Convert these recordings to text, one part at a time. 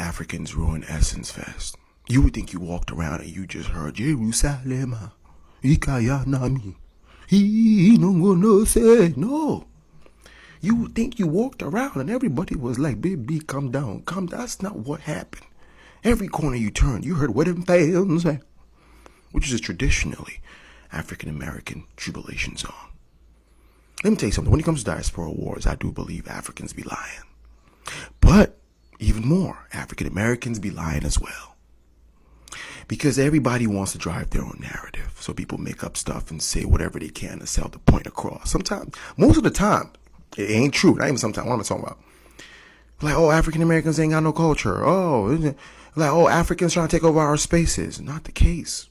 Africans ruin Essencefest. You would think you walked around and you just heard Jerusalem, Ikayanami, he no gonna say no. You would think you walked around and everybody was like, baby, come down, come down. That's not what happened. Every corner you turned, you heard what them fans say, which is a traditionally African-American jubilation song. Let me tell you something. When it comes to diaspora wars, I do believe Africans be lying. But even more, African-Americans be lying as well. Because everybody wants to drive their own narrative. So people make up stuff and say whatever they can to sell the point across. Sometimes, most of the time, it ain't true. Not even sometimes. What am I talking about? Like, oh, African-Americans ain't got no culture. Oh, like, oh, Africans trying to take over our spaces. Not the case.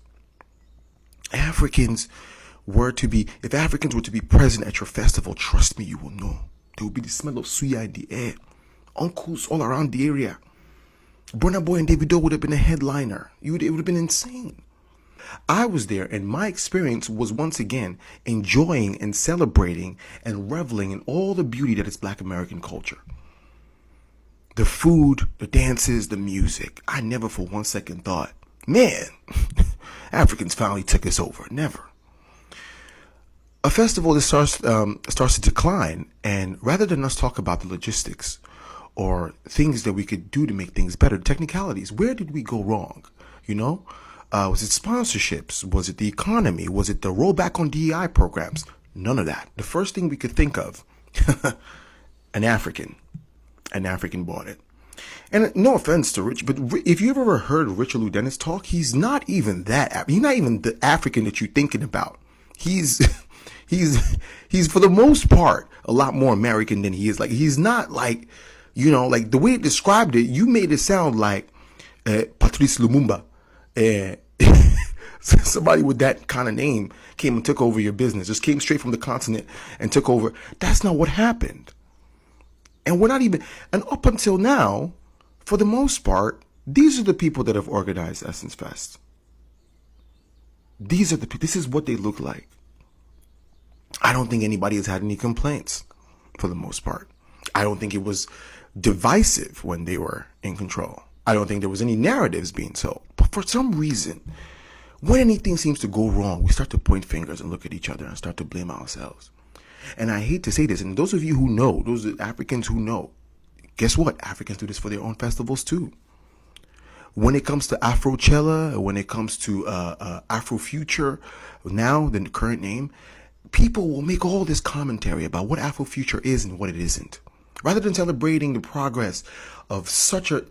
If Africans were to be present at your festival, trust me, you will know. There will be the smell of suya in the air. Uncles all around the area. Burna Boy and Davido would have been a headliner. It would have been insane. I was there, and my experience was once again enjoying and celebrating and reveling in all the beauty that is Black American culture. The food, the dances, the music. I never for one second thought, man, Africans finally took us over. Never. A festival that starts to decline, and rather than us talk about the logistics or things that we could do to make things better, technicalities, where did we go wrong? You know, was it sponsorships? Was it the economy? Was it the rollback on DEI programs? None of that. The first thing we could think of, an African bought it. And no offense to Rich, but if you've ever heard Richelieu Dennis talk, he's not even the African that you're thinking about. He's for the most part a lot more American than he is. Like, he's not like, you know, like the way it described it, you made it sound like Patrice Lumumba. Somebody with that kind of name came and took over your business, just came straight from the continent and took over. That's not what happened. And and up until now, for the most part, these are the people that have organized Essencefest. This is what they look like. I don't think anybody has had any complaints for the most part. I don't think it was divisive when they were in control. I don't think there was any narratives being told. But for some reason, when anything seems to go wrong, we start to point fingers and look at each other and start to blame ourselves. And I hate to say this, and those of you who know, those Africans who know, guess what? Africans do this for their own festivals too. When it comes to Afrochella, when it comes to Afrofuture, now the current name, people will make all this commentary about what Afrofuture is and what it isn't. Rather than celebrating the progress of such a